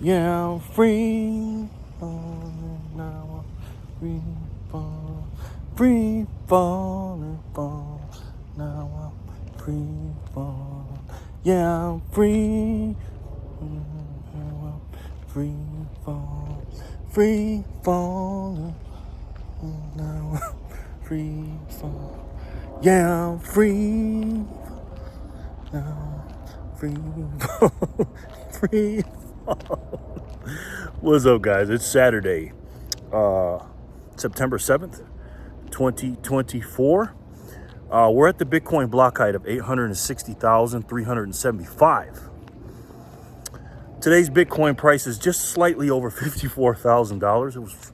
Yeah, I'm free falling now. I'm free falling, free falling, fall. Now I'm free falling. Yeah, I'm free. Now I'm free falling, free falling. Now I'm free falling. Yeah, I'm free. Now free fall, free fall. What's up, guys? It's Saturday, September 7th, 2024. We're at the Bitcoin block height of 860,375. Today's Bitcoin price is just slightly over $54,000. It was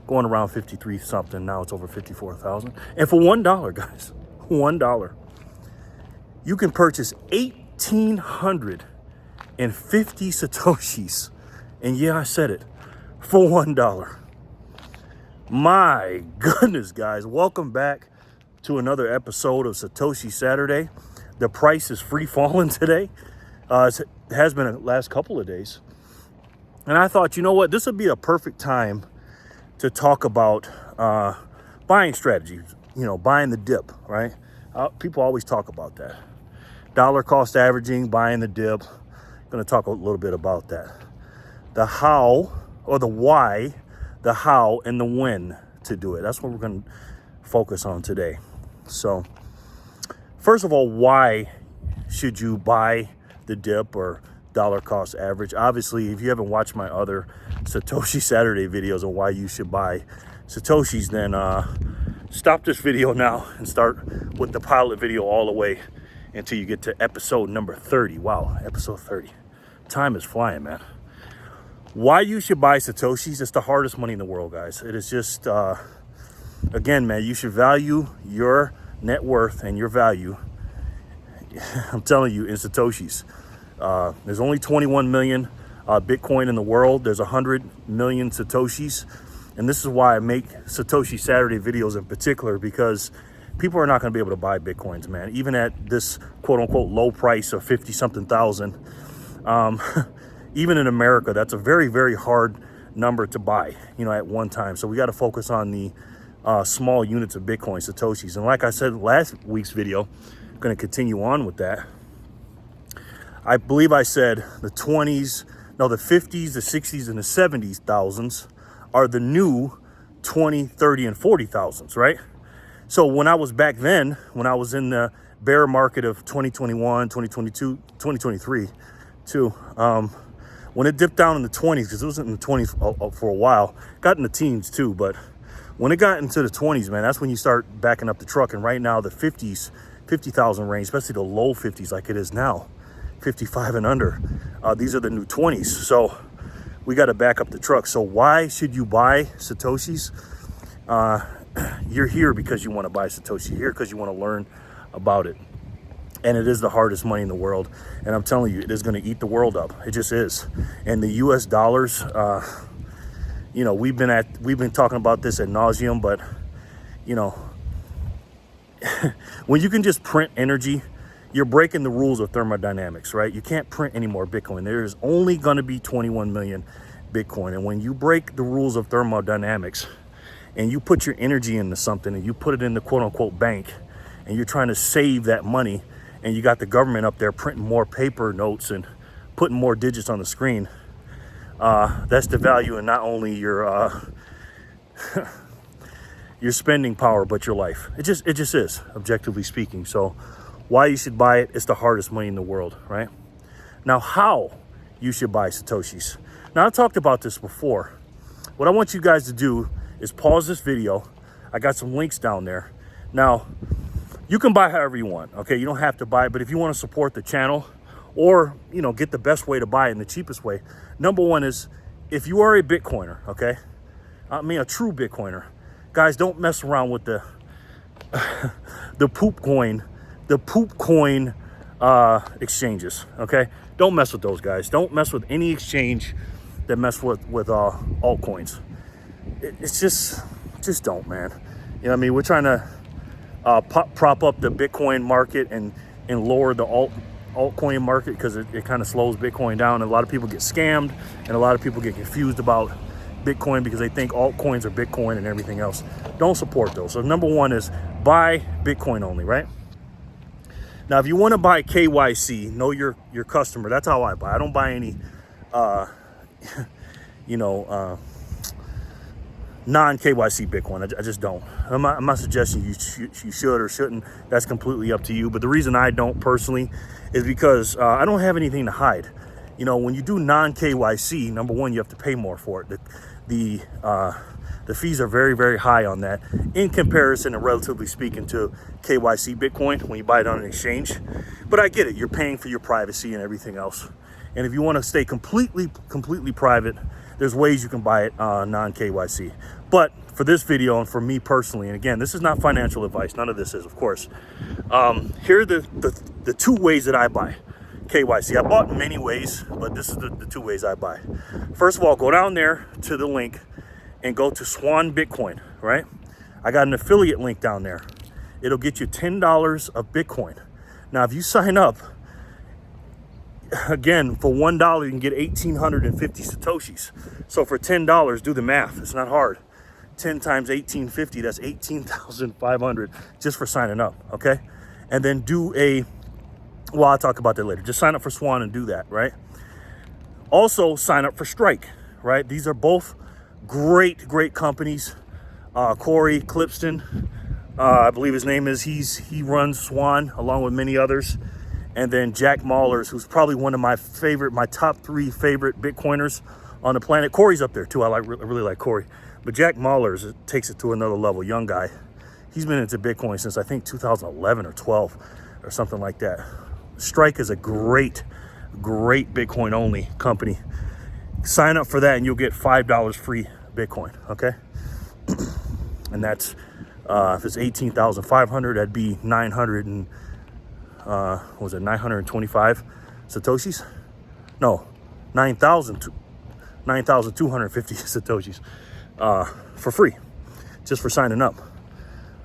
going around 53 something. Now it's over 54,000. And for $1, guys, $1, you can purchase 1,850 Satoshis. And yeah, I said it, for $1. My goodness, guys. Welcome back to another episode of Satoshi Saturday. The price is free falling today. It has been the last couple of days. And I thought, you know what? This would be a perfect time to talk about buying strategies. You know, buying the dip, right? People always talk about that. Dollar cost averaging, buying the dip. I'm going to talk a little bit about that. The how, or the why, the how, and the when to do it. That's what we're going to focus on today. So, first of all, why should you buy the dip or dollar cost average? Obviously, if you haven't watched my other Satoshi Saturday videos on why you should buy Satoshis, then stop this video now and start with the pilot video all the way until you get to episode number 30. Wow, episode 30. Time is flying, man. Why you should buy Satoshis? It's the hardest money in the world, guys. It is just, again, man, you should value your net worth and your value, I'm telling you, in Satoshis. There's only 21 million Bitcoin in the world. There's 100 million Satoshis. And this is why I make Satoshi Saturday videos in particular, because people are not going to be able to buy Bitcoins, man. Even at this quote-unquote low price of 50-something thousand. Even in America, that's a very, very hard number to buy, you know, at one time. So we got to focus on the small units of Bitcoin, Satoshis. And like I said last week's video, I'm going to continue on with that. I believe I said the 50s, the 60s, and the 70s thousands are the new 20, 30, and 40 thousands, right? So when I was back then, when I was in the bear market of 2021, 2022, 2023 too, when it dipped down in the 20s, because it was in the 20s for a while, got in the teens too, but when it got into the 20s, man, that's when you start backing up the truck. And right now, the 50s, 50,000 range, especially the low 50s like it is now, 55 and under, these are the new 20s. So we got to back up the truck. So why should you buy Satoshis? You're here because you want to buy Satoshi. You're here because you want to learn about it. And it is the hardest money in the world. And I'm telling you, it is going to eat the world up. It just is. And the US dollars, you know, we've been talking about this ad nauseum, but, you know, when you can just print energy, you're breaking the rules of thermodynamics, right? You can't print any more Bitcoin. There's only going to be 21 million Bitcoin. And when you break the rules of thermodynamics and you put your energy into something and you put it in the quote unquote bank and you're trying to save that money, and you got the government up there printing more paper notes and putting more digits on the screen, that's the value in not only your your spending power, but your life. It just is, objectively speaking. So why you should buy it? It's the hardest money in the world, right? Now, how you should buy Satoshis. Now, I talked about this before. What I want you guys to do is pause this video. I got some links down there. Now, you can buy however you want, okay? You don't have to buy it, but if you want to support the channel or, you know, get the best way to buy it in the cheapest way, number one is, if you are a Bitcoiner, okay? I mean, a true Bitcoiner. Guys, don't mess around with the poop coin exchanges, okay? Don't mess with those guys. Don't mess with any exchange that mess with altcoins. It's just don't, man. You know what I mean? We're trying to prop up the Bitcoin market and lower the altcoin market because it kind of slows Bitcoin down. And a lot of people get scammed, and a lot of people get confused about Bitcoin because they think altcoins are Bitcoin and everything else. Don't support those. So number one is buy Bitcoin only, right? Now, if you want to buy KYC, know your customer. That's how I buy. I don't buy any, non-KYC Bitcoin. I just don't. I'm not suggesting you should or shouldn't. That's completely up to you. But the reason I don't personally is because I don't have anything to hide. You know, when you do non-KYC, number one, you have to pay more for it. The fees are very, very high on that in comparison, and relatively speaking, to KYC Bitcoin when you buy it on an exchange. But I get it. You're paying for your privacy and everything else. And if you want to stay completely private, there's ways you can buy it non-KYC. But for this video and for me personally, and again, this is not financial advice. None of this is, of course. Here are the two ways that I buy KYC. I bought in many ways, but this is the two ways I buy. First of all, go down there to the link and go to Swan Bitcoin, right? I got an affiliate link down there. It'll get you $10 of Bitcoin. Now, if you sign up, again, for $1, you can get 1,850 Satoshis. So for $10, do the math. It's not hard. 10 times 1,850, that's 18,500 just for signing up, okay? And then well, I'll talk about that later. Just sign up for Swan and do that, right? Also, sign up for Strike, right? These are both great companies. Corey Clipston, I believe his name is, he runs Swan along with many others. And then Jack Mallers, who's probably one of my top 3 favorite Bitcoiners on the planet. Corey's up there too. I really like Corey. But Jack Mallers takes it to another level. Young guy. He's been into Bitcoin since I think 2011 or 12 or something like that. Strike is a great Bitcoin only company. Sign up for that and you'll get $5 free Bitcoin, okay? And that's, if it's 18,500, that'd be 925 Satoshis? No, 9,250 Satoshis for free, just for signing up,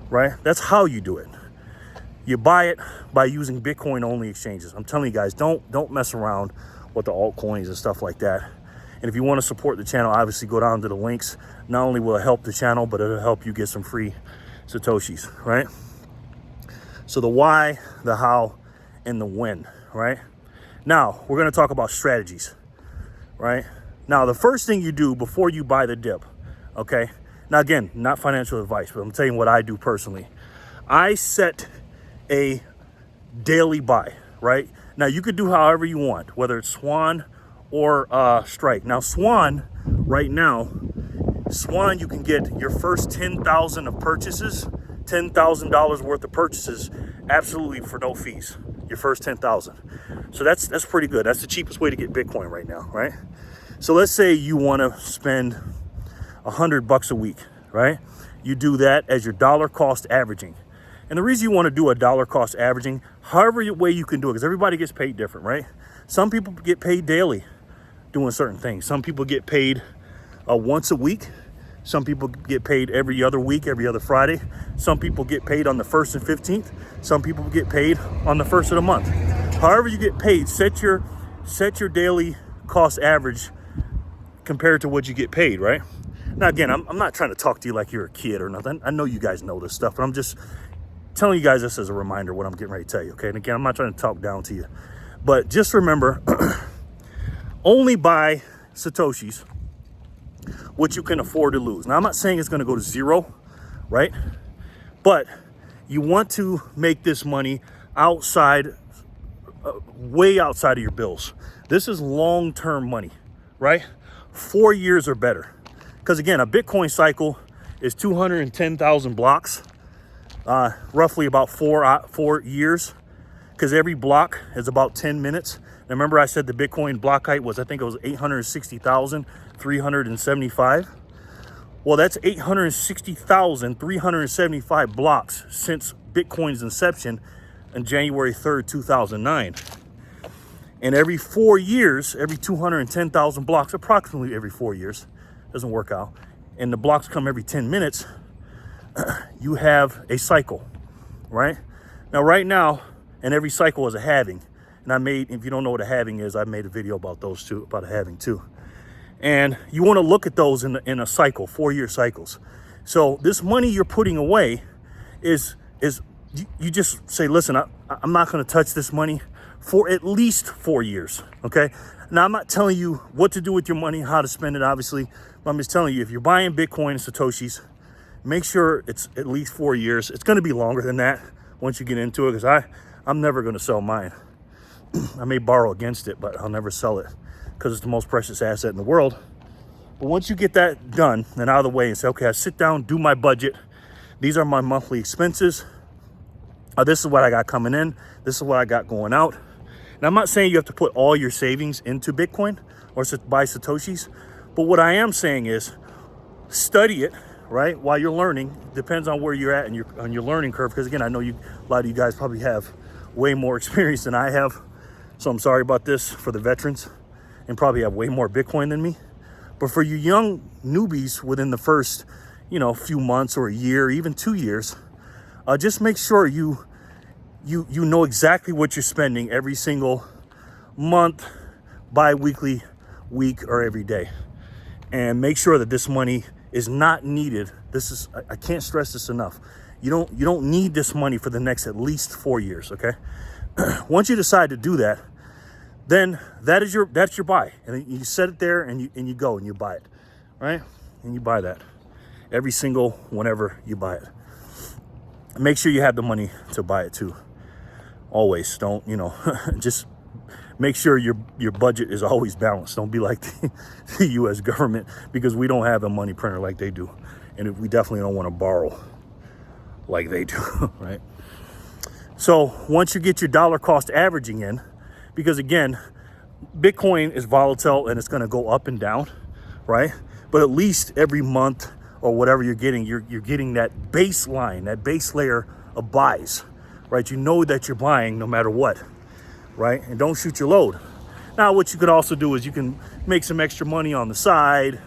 right? That's how you do it. You buy it by using Bitcoin only exchanges. I'm telling you guys, don't mess around with the altcoins and stuff like that. And if you want to support the channel, obviously go down to the links. Not only will it help the channel, but it'll help you get some free Satoshis, right? So the why, the how, and the when, right? Now, we're going to talk about strategies, right? Now, the first thing you do before you buy the dip, okay? Now, again, not financial advice, but I'm telling you what I do personally. I set a daily buy, right? Now, you could do however you want, whether it's Swan or Strike. Now, Swan, right now, Swan, you can get your first 10,000 of purchases, $10,000 worth of purchases, absolutely for no fees. Your first 10,000. So that's pretty good. That's the cheapest way to get Bitcoin right now, right? So let's say you want to spend $100 a week, right? You do that as your dollar cost averaging. And the reason you want to do a dollar cost averaging, however way you can do it, because everybody gets paid different, right? Some people get paid daily doing certain things. Some people get paid once a week. Some people get paid every other week, every other Friday. Some people get paid on the 1st and 15th. Some people get paid on the 1st of the month. However you get paid, set your daily cost average compared to what you get paid, right? Now, again, I'm not trying to talk to you like you're a kid or nothing. I know you guys know this stuff, but I'm just telling you guys this as a reminder what I'm getting ready to tell you, okay? And again, I'm not trying to talk down to you. But just remember, only buy Satoshis what you can afford to lose. Now, I'm not saying it's going to go to zero, right? But you want to make this money outside, way outside of your bills. This is long-term money, right? 4 years or better. Because again, a Bitcoin cycle is 210,000 blocks, roughly about 4 years, because every block is about 10 minutes. Now, remember I said the Bitcoin block height was, I think it was 860,375. Well, that's 860,375 blocks since Bitcoin's inception on January 3rd, 2009. And every 4 years, every 210,000 blocks, approximately every 4 years, doesn't work out, and the blocks come every 10 minutes, you have a cycle, right? Now, right now, and every cycle is a halving. And I made, if you don't know what a halving is, I made a video about those too, about a halving too. And you want to look at those in a cycle, 4-year cycles. So this money you're putting away is you just say, listen, I'm not going to touch this money for at least 4 years. Okay. Now, I'm not telling you what to do with your money, how to spend it, obviously. But I'm just telling you, if you're buying Bitcoin and Satoshis, make sure it's at least 4 years. It's going to be longer than that once you get into it, because I'm never going to sell mine. I may borrow against it, but I'll never sell it because it's the most precious asset in the world. But once you get that done and out of the way and say, okay, I sit down, do my budget. These are my monthly expenses. This is what I got coming in. This is what I got going out. And I'm not saying you have to put all your savings into Bitcoin or buy Satoshis. But what I am saying is study it, right, while you're learning. Depends on where you're at on your learning curve. Because, again, I know a lot of you guys probably have way more experience than I have. So I'm sorry about this for the veterans, and probably have way more Bitcoin than me. But for you young newbies within the first, few months or a year, even 2 years, just make sure you know exactly what you're spending every single month, bi-weekly, week, or every day. And make sure that this money is not needed. I can't stress this enough. You don't need this money for the next at least 4 years, okay? Once you decide to do that, then that's your buy. And you set it there and you go and you buy it, right? And you buy that every single whenever you buy it. Make sure you have the money to buy it too. Always. Don't, just make sure your budget is always balanced. Don't be like the U.S. government, because we don't have a money printer like they do. And we definitely don't want to borrow like they do, right? So once you get your dollar cost averaging in, because again, Bitcoin is volatile and it's going to go up and down, right? But at least every month or whatever you're getting that baseline, that base layer of buys, right? You know that you're buying no matter what, right? And don't shoot your load. Now, what you could also do is you can make some extra money on the side,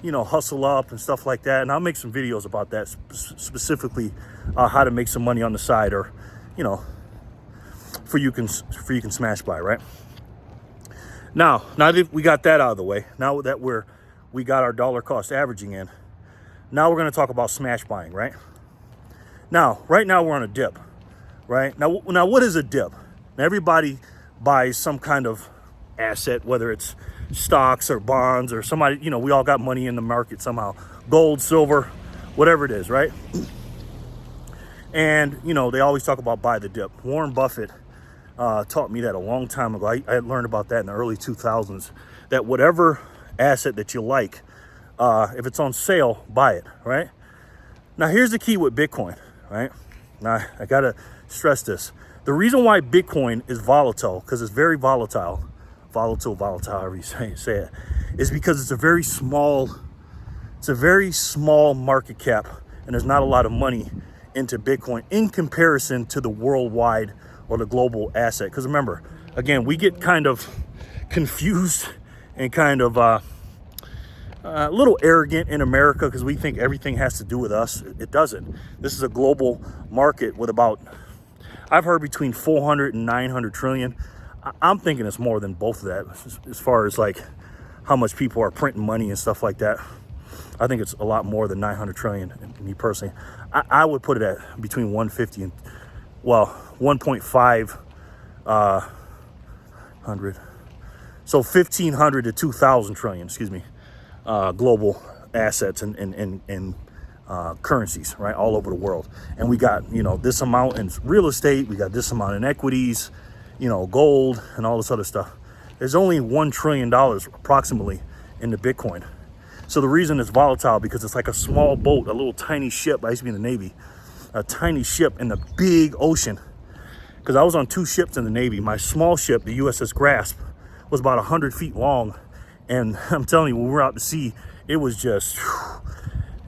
hustle up and stuff like that. And I'll make some videos about that, specifically how to make some money on the side, or, for you can smash buy, right? Now that we got that out of the way, now that we got our dollar cost averaging in, now we're going to talk about smash buying, right? Right now we're on a dip, right? Now what is a dip? Now, everybody buys some kind of asset, whether it's stocks or bonds or somebody, we all got money in the market somehow, gold, silver, whatever it is, right? And, they always talk about buy the dip. Warren Buffett taught me that a long time ago. I learned about that in the early 2000s, that whatever asset that you like, if it's on sale, buy it, right? Now, here's the key with Bitcoin, right? Now, I got to stress this. The reason why Bitcoin is volatile, because it's very volatile, however you say it, is because it's a very small market cap, and there's not a lot of money into Bitcoin in comparison to the worldwide or the global asset. Because remember, again, we get kind of confused and kind of a little arrogant in America because we think everything has to do with us. It doesn't. This is a global market with about, I've heard, between 400 and 900 trillion. I'm thinking it's more than both of that, as far as like how much people are printing money and stuff like that. I think it's a lot more than 900 trillion, me personally. I would put it at between 150 and, 1.5 hundred. So 1,500 to 2,000 trillion, global assets and currencies, right, all over the world. And we got, this amount in real estate, we got this amount in equities, gold and all this other stuff. There's only $1 trillion approximately in the Bitcoin. So the reason it's volatile, because it's like a small boat, a little tiny ship. I used to be in the Navy, a tiny ship in the big ocean. Because I was on 2 ships in the Navy. My small ship, the USS Grasp, was about 100 feet long. And I'm telling you, when we were out to sea, it was just,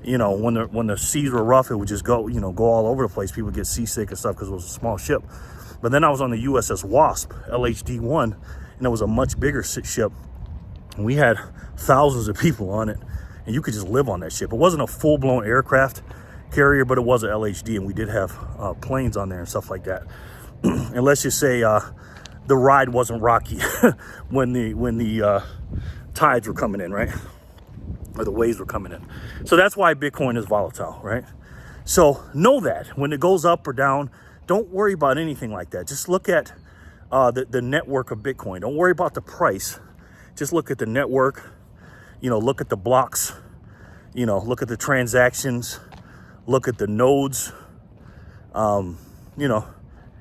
when the seas were rough, it would just go all over the place. People would get seasick and stuff because it was a small ship. But then I was on the USS Wasp, LHD-1, and it was a much bigger ship. And we had thousands of people on it, and you could just live on that ship. It wasn't a full-blown aircraft carrier, but it was an LHD, and we did have planes on there and stuff like that. And let's just say the ride wasn't rocky when the tides were coming in, right? Or the waves were coming in. So that's why Bitcoin is volatile, right? So know that when it goes up or down, don't worry about anything like that. Just look at the network of Bitcoin. Don't worry about the price. Just look at the network, look at the blocks, look at the transactions, look at the nodes, and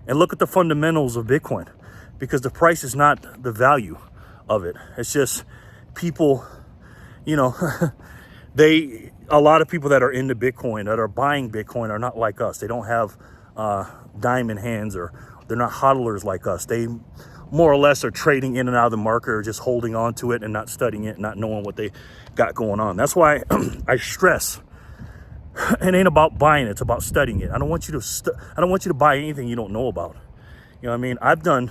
look at the fundamentals of Bitcoin, because the price is not the value of it. It's just people, a lot of people that are into Bitcoin, that are buying Bitcoin, are not like us. They don't have diamond hands, or they're not hodlers like us. They more or less are trading in and out of the market, or just holding on to it and not studying it, not knowing what they got going on. That's why I stress, it ain't about buying it, it's about studying it. I don't want you to buy anything you don't know about. You know what I mean? I've done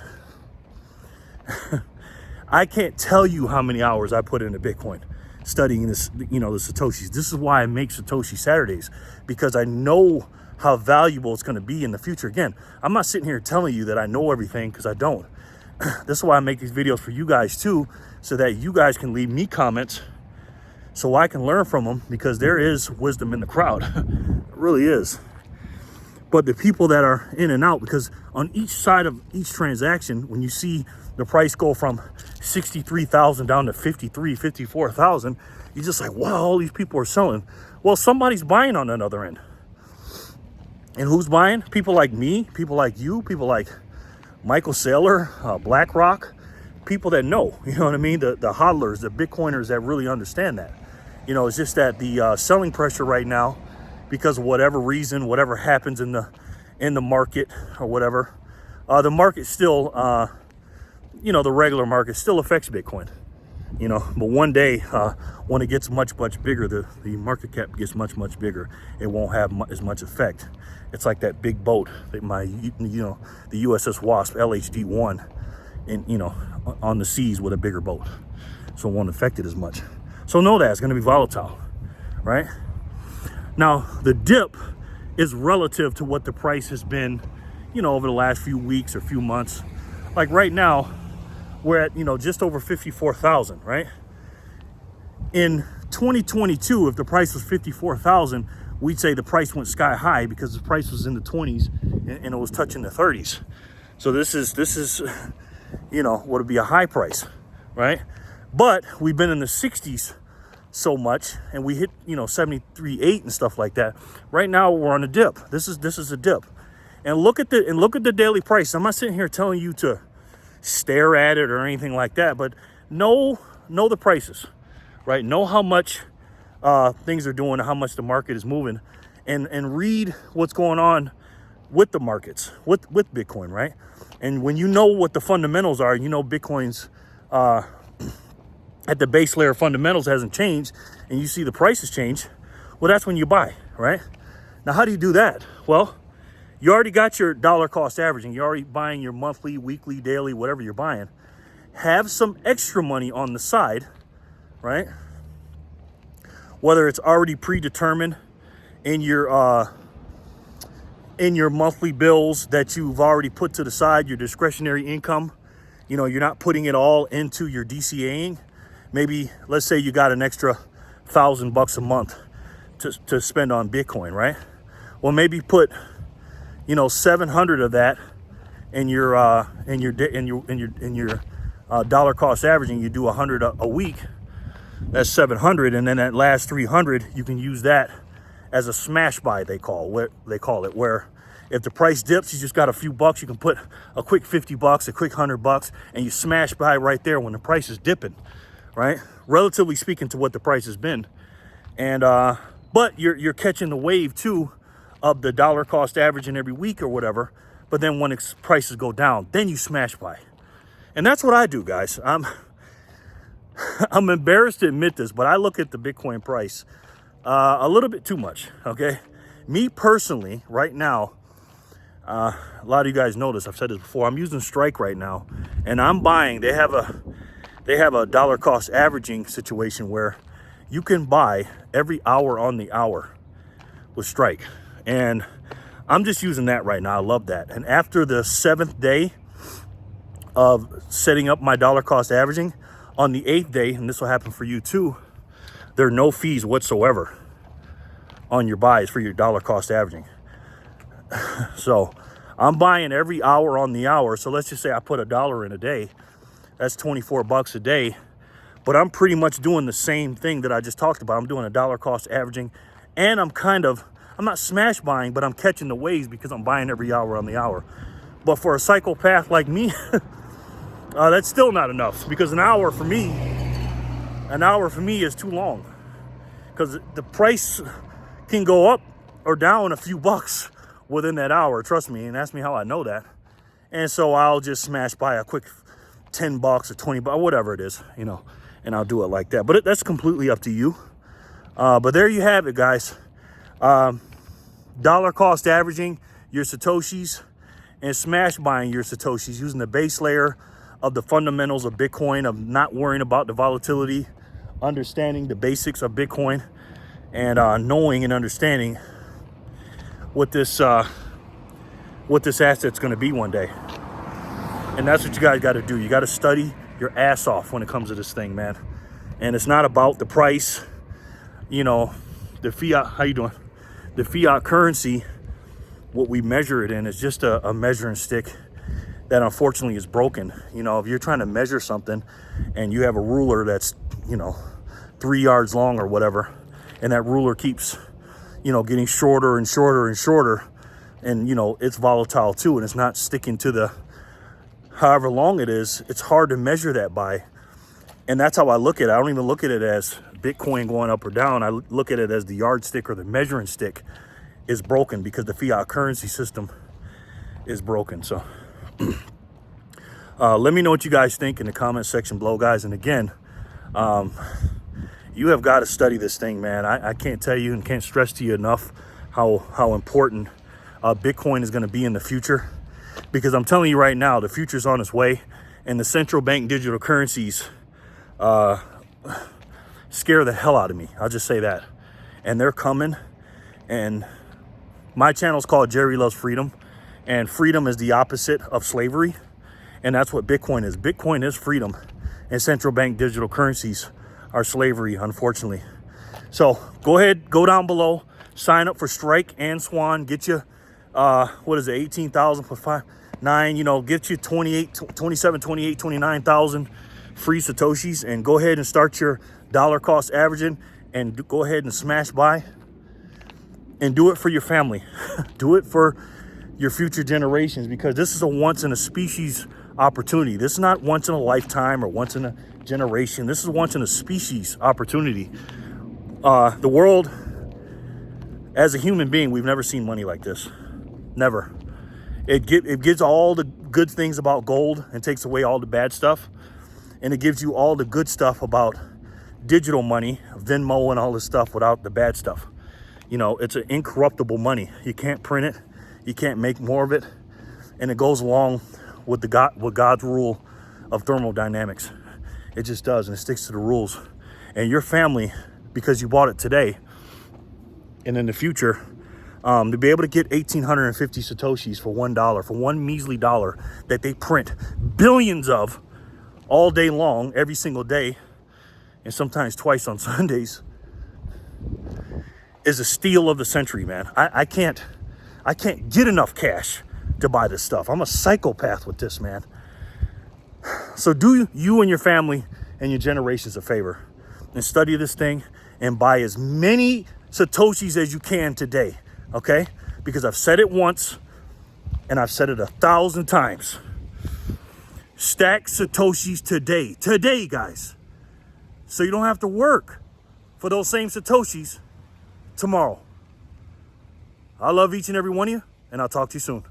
I can't tell you how many hours I put into Bitcoin studying this, the Satoshis. This is why I make Satoshi Saturdays, because I know how valuable it's going to be in the future. Again, I'm not sitting here telling you that I know everything, because I don't. This is why I make these videos for you guys too, so that you guys can leave me comments so I can learn from them, because there is wisdom in the crowd. It really is. But the people that are in and out, because on each side of each transaction, when you see the price go from 63,000 down to 53, 54,000, you're just like, wow, all these people are selling. Well, somebody's buying on another end. And who's buying? People like me, people like you, people like Michael Saylor, BlackRock, people that know, you know what I mean? The hodlers, the Bitcoiners that really understand that. It's just that the selling pressure right now, because of whatever reason, whatever happens in the market or whatever, the market still, the regular market still affects Bitcoin. But one day, when it gets much bigger, the market cap gets much bigger, it won't have as much effect. It's like that big boat that the USS Wasp LHD-1 on the seas with a bigger boat, so it won't affect it as much. So know that it's going to be volatile, right? Now, the dip is relative to what the price has been, over the last few weeks or few months. Like right now, we're at, just over 54,000, right? In 2022, if the price was 54,000, we'd say the price went sky high, because the price was in the 20s and it was touching the 30s. So this is, would be a high price, right? But we've been in the 60s so much, and we hit 73.8 and stuff like that. Right now we're on a dip. This is a dip. And look at the daily price. I'm not sitting here telling you to stare at it or anything like that, but know the prices, right? Know how much things are doing, how much the market is moving, and read what's going on with the markets, with Bitcoin, right? And when you know what the fundamentals are, Bitcoin's at the base layer fundamentals hasn't changed, and you see the prices change, well, that's when you buy, right? Now, how do you do that? Well, you already got your dollar cost averaging. You're already buying your monthly, weekly, daily, whatever you're buying. Have some extra money on the side, right? Whether it's already predetermined in your monthly bills that you've already put to the side, your discretionary income. You're not putting it all into your DCAing. Maybe, let's say you got an extra $1,000 a month to spend on Bitcoin, right? Well, maybe put 700 of that in your dollar cost averaging. You do 100 a week. That's 700, and then that last 300, you can use that as a smash buy. They call it, where if the price dips, you just got a few bucks. You can put a quick $50, a quick $100, and you smash buy right there when the price is dipping, right? Relatively speaking to what the price has been, and but you're catching the wave too of the dollar cost averaging every week or whatever. But then when its prices go down, then you smash buy, and that's what I do, guys. I'm embarrassed to admit this, but I look at the Bitcoin price a little bit too much, okay? Me personally, right now, a lot of you guys know this, I've said this before, I'm using Strike right now, and I'm buying, they have a dollar cost averaging situation where you can buy every hour on the hour with Strike. And I'm just using that right now. I love that. And after the 7th day, of setting up my dollar cost averaging. On the 8th day, and this will happen for you too, there are no fees whatsoever on your buys for your dollar cost averaging. So I'm buying every hour on the hour. So let's just say I put $1 in a day. That's 24 bucks a day. But I'm pretty much doing the same thing that I just talked about. I'm doing a dollar cost averaging, and I'm not smash buying, but I'm catching the waves because I'm buying every hour on the hour. But for a psychopath like me, that's still not enough, because an hour for me is too long, because the price can go up or down a few bucks within that hour. Trust me, and ask me how I know that. And so I'll just smash by a quick 10 bucks or 20 bucks, whatever it is, and I'll do it like that. But that's completely up to you. But there you have it, guys. Dollar cost averaging your Satoshis and smash buying your Satoshis using the base layer of the fundamentals of Bitcoin, of not worrying about the volatility, understanding the basics of Bitcoin, and knowing and understanding what this asset's going to be one day. And that's what you guys got to do. You got to study your ass off when it comes to this thing, man. And it's not about the price, the fiat. How you doing? The fiat currency, what we measure it in, is just a measuring stick that unfortunately is broken. If you're trying to measure something and you have a ruler that's 3 yards long or whatever, and that ruler keeps getting shorter and shorter and shorter, and it's volatile too, and it's not sticking to the however long it is, it's hard to measure that by. And that's how I look at it. I don't even look at it as Bitcoin going up or down. I look at it as the yardstick or the measuring stick is broken, because the fiat currency system is broken. So let me know what you guys think in the comment section below, guys. And again, you have got to study this thing, man. I can't tell you and can't stress to you enough how important Bitcoin is going to be in the future, because I'm telling you right now, the future's on its way, and the central bank digital currencies scare the hell out of me. I'll just say that. And they're coming. And my channel is called Jerry Loves Freedom, and freedom is the opposite of slavery. And that's what Bitcoin is. Bitcoin is freedom, and central bank digital currencies are slavery, unfortunately. So go ahead, go down below, sign up for Strike and Swan, get you, 18,000 plus 9, get you 27, 28, 29,000 free Satoshis, and go ahead and start your dollar cost averaging, and go ahead and smash buy, and do it for your family. Do it for your future generations, because this is a once in a species opportunity. This is not once in a lifetime or once in a generation. This is once in a species opportunity. The world, as a human being, we've never seen money like this. Never. It gives all the good things about gold and takes away all the bad stuff. And it gives you all the good stuff about digital money, Venmo and all this stuff, without the bad stuff. It's an incorruptible money. You can't print it. You can't make more of it. And it goes along with God's rule of thermodynamics. It just does, and it sticks to the rules. And your family, because you bought it today, and in the future, to be able to get 1,850 Satoshis for $1, for one measly dollar that they print billions of all day long, every single day, and sometimes twice on Sundays, is a steal of the century, man. I can't get enough cash to buy this stuff. I'm a psychopath with this, man. So do you and your family and your generations a favor and study this thing and buy as many Satoshis as you can today, okay? Because I've said it once and I've said it 1,000 times. Stack Satoshis today, guys. So you don't have to work for those same Satoshis tomorrow. I love each and every one of you, and I'll talk to you soon.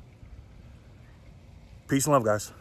Peace and love, guys.